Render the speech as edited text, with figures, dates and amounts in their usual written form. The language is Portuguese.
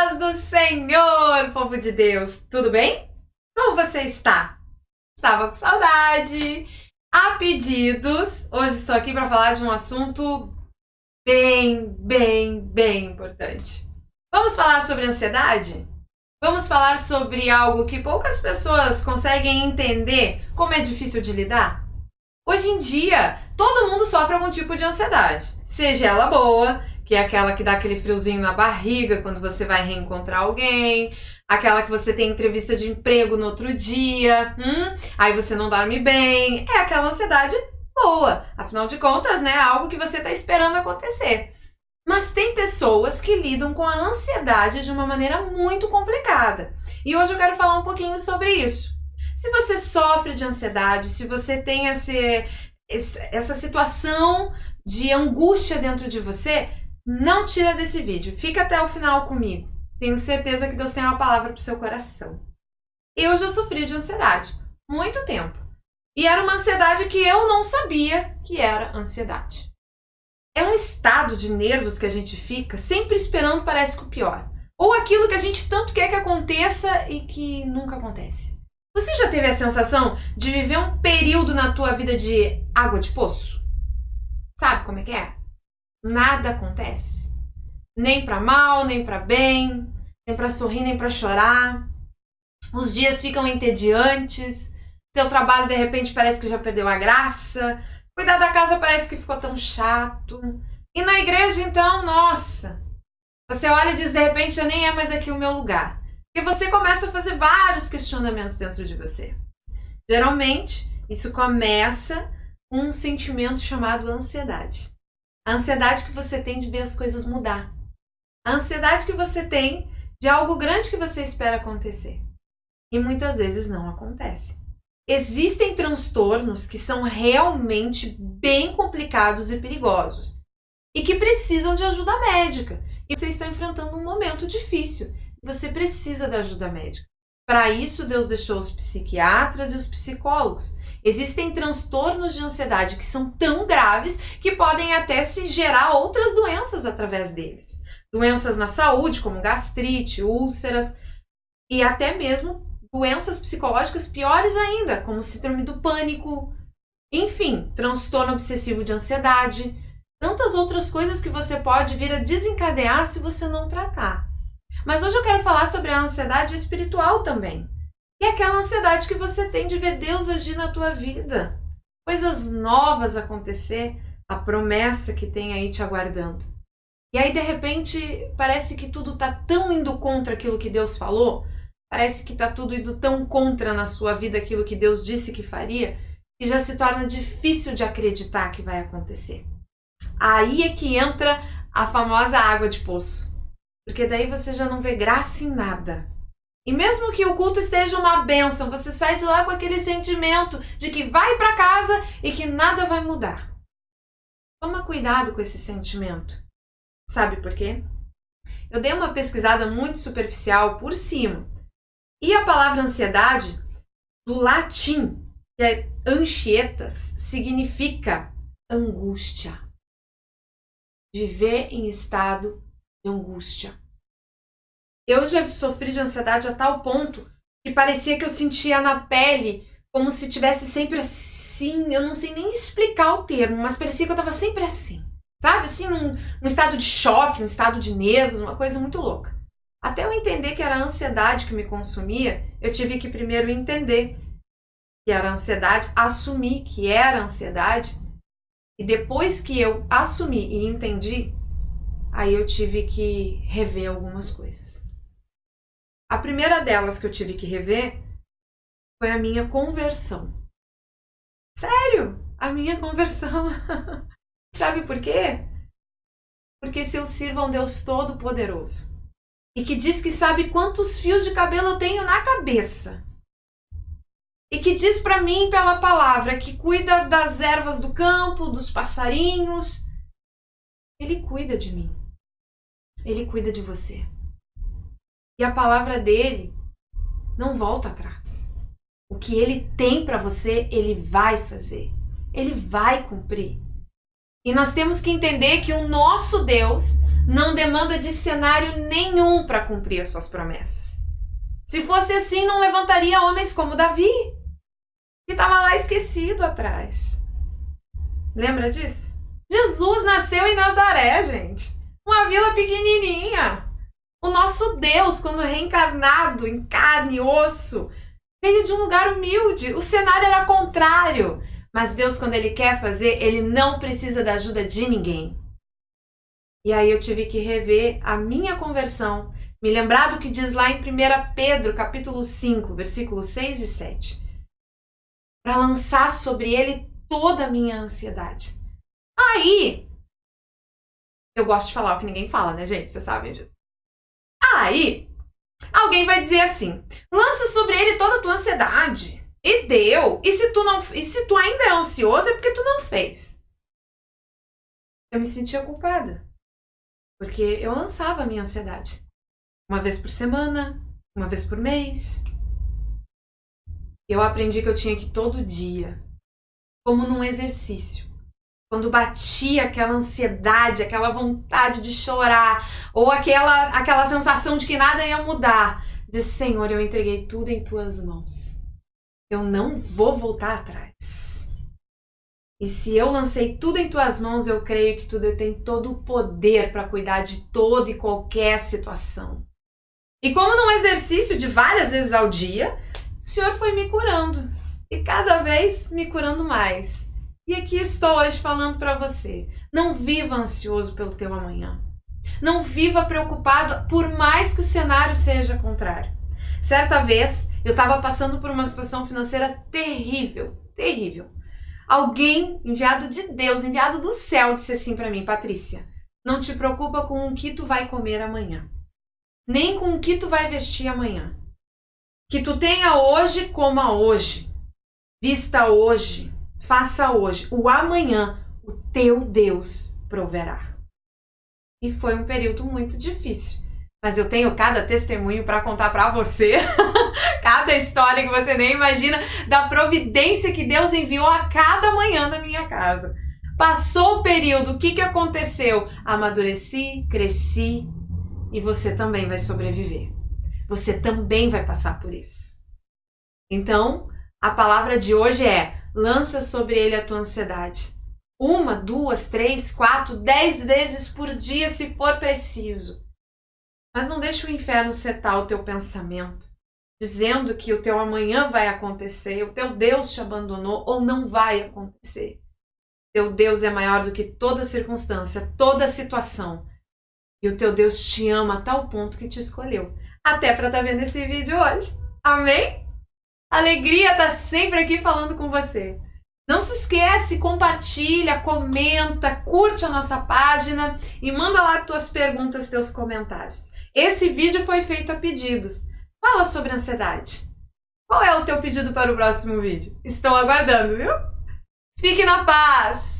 paz do Senhor, povo de Deus, tudo bem? Como você está? Estava com saudade? A pedidos, hoje estou aqui para falar de um assunto bem importante. Vamos falar sobre ansiedade? Vamos falar sobre algo que poucas pessoas conseguem entender como é difícil de lidar? Hoje em dia, todo mundo sofre algum tipo de ansiedade, seja ela boa, que é aquela que dá aquele friozinho na barriga quando você vai reencontrar alguém, aquela que você tem entrevista de emprego no outro dia, aí você não dorme bem, é aquela ansiedade boa, afinal de contas, né, é algo que você está esperando acontecer. Mas tem pessoas que lidam com a ansiedade de uma maneira muito complicada, e hoje eu quero falar um pouquinho sobre isso. Se você sofre de ansiedade, se você tem essa situação de angústia dentro de você, não tira desse vídeo, fica até o final comigo. Tenho certeza que Deus tem uma palavra para o seu coração. Eu já sofri de ansiedade, muito tempo. E era uma ansiedade que eu não sabia que era ansiedade. É um estado de nervos que a gente fica sempre esperando, parece que o pior. Ou aquilo que a gente tanto quer que aconteça e que nunca acontece. Você já teve a sensação de viver um período na tua vida de água de poço? Sabe como é que é? Nada acontece. Nem pra mal, nem pra bem, nem pra sorrir, nem pra chorar. Os dias ficam entediantes. Seu trabalho, de repente, parece que já perdeu a graça. Cuidar da casa parece que ficou tão chato. E na igreja, então, nossa. Você olha e diz, de repente, já nem é mais aqui o meu lugar. Porque você começa a fazer vários questionamentos dentro de você. Geralmente, isso começa com um sentimento chamado ansiedade. A ansiedade que você tem de ver as coisas mudar. A ansiedade que você tem de algo grande que você espera acontecer. E muitas vezes não acontece. Existem transtornos que são realmente bem complicados e perigosos. E que precisam de ajuda médica. E você está enfrentando um momento difícil. Você precisa da ajuda médica. Para isso, Deus deixou os psiquiatras e os psicólogos. Existem transtornos de ansiedade que são tão graves que podem até se gerar outras doenças através deles. Doenças na saúde, como gastrite, úlceras e até mesmo doenças psicológicas piores ainda, como síndrome do pânico, enfim, transtorno obsessivo de ansiedade, tantas outras coisas que você pode vir a desencadear se você não tratar. Mas hoje eu quero falar sobre a ansiedade espiritual também. E aquela ansiedade que você tem de ver Deus agir na tua vida. Coisas novas acontecer, a promessa que tem aí te aguardando. E aí, de repente, parece que tudo está tão indo contra aquilo que Deus falou, parece que está tudo indo tão contra na sua vida aquilo que Deus disse que faria, que já se torna difícil de acreditar que vai acontecer. Aí é que entra a famosa água de poço. Porque daí você já não vê graça em nada. E mesmo que o culto esteja uma bênção, você sai de lá com aquele sentimento de que vai para casa e que nada vai mudar. Toma cuidado com esse sentimento. Sabe por quê? Eu dei uma pesquisada muito superficial por cima. E a palavra ansiedade, do latim, que é anxietas, significa angústia. Viver em estado de angústia. Eu já sofri de ansiedade a tal ponto que parecia que eu sentia na pele como se tivesse sempre assim, eu não sei nem explicar o termo, mas parecia que eu estava sempre assim, sabe? Assim, num estado de choque, num estado de nervos, uma coisa muito louca. Até eu entender que era a ansiedade que me consumia, eu tive que primeiro entender que era ansiedade, assumir que era ansiedade, e depois que eu assumi e entendi, aí eu tive que rever algumas coisas. A primeira delas que eu tive que rever foi a minha conversão. Sério? A minha conversão. Sabe por quê? Porque se eu sirvo a um Deus Todo-Poderoso e que diz que sabe quantos fios de cabelo eu tenho na cabeça e que diz para mim pela palavra que cuida das ervas do campo, dos passarinhos, Ele cuida de mim. Ele cuida de você. E a palavra dele não volta atrás. O que ele tem para você, ele vai fazer. Ele vai cumprir. E nós temos que entender que o nosso Deus não demanda de cenário nenhum para cumprir as suas promessas. Se fosse assim, não levantaria homens como Davi, que estava lá esquecido atrás. Lembra disso? Jesus nasceu em Nazaré, gente. Uma vila pequenininha. O nosso Deus, quando reencarnado em carne e osso, veio de um lugar humilde. O cenário era contrário. Mas Deus, quando Ele quer fazer, Ele não precisa da ajuda de ninguém. E aí eu tive que rever a minha conversão, me lembrar do que diz lá em 1 Pedro, capítulo 5, versículos 6 e 7. Para lançar sobre Ele toda a minha ansiedade. Aí, eu gosto de falar o que ninguém fala, né, gente? Vocês sabem disso. Aí, alguém vai dizer assim, lança sobre Ele toda a tua ansiedade. E deu. E se tu ainda é ansioso, é porque tu não fez. Eu me sentia culpada. Porque eu lançava a minha ansiedade. Uma vez por semana, uma vez por mês. Eu aprendi que eu tinha que todo dia, como num exercício, quando batia aquela ansiedade, aquela vontade de chorar, ou aquela sensação de que nada ia mudar, dizer, Senhor, eu entreguei tudo em tuas mãos. Eu não vou voltar atrás. E se eu lancei tudo em tuas mãos, eu creio que tu tem todo o poder para cuidar de toda e qualquer situação. E como num exercício de várias vezes ao dia, o Senhor foi me curando. E cada vez me curando mais. E aqui estou hoje falando para você. Não viva ansioso pelo teu amanhã. Não viva preocupado por mais que o cenário seja contrário. Certa vez, eu estava passando por uma situação financeira terrível, terrível. Alguém enviado de Deus, enviado do céu, disse assim para mim, Patrícia, não te preocupa com o que tu vai comer amanhã, nem com o que tu vai vestir amanhã. Que tu tenha hoje, coma hoje, vista hoje, faça hoje, o amanhã o teu Deus proverá. E foi um período muito difícil. Mas eu tenho cada testemunho para contar para você, cada história que você nem imagina, da providência que Deus enviou a cada manhã na minha casa. Passou o período, o que aconteceu? Amadureci, cresci e você também vai sobreviver. Você também vai passar por isso. Então, a palavra de hoje é, lança sobre ele a tua ansiedade. 1, 2, 3, 4, 10 vezes por dia se for preciso. Mas não deixe o inferno setar o teu pensamento, dizendo que o teu amanhã vai acontecer, o teu Deus te abandonou ou não vai acontecer. Teu Deus é maior do que toda circunstância, toda situação. E o teu Deus te ama a tal ponto que te escolheu. Até para estar vendo esse vídeo hoje. Amém? Alegria estar sempre aqui falando com você. Não se esquece, compartilha, comenta, curte a nossa página e manda lá tuas perguntas, teus comentários. Esse vídeo foi feito a pedidos. Fala sobre ansiedade. Qual é o teu pedido para o próximo vídeo? Estou aguardando, viu? Fique na paz!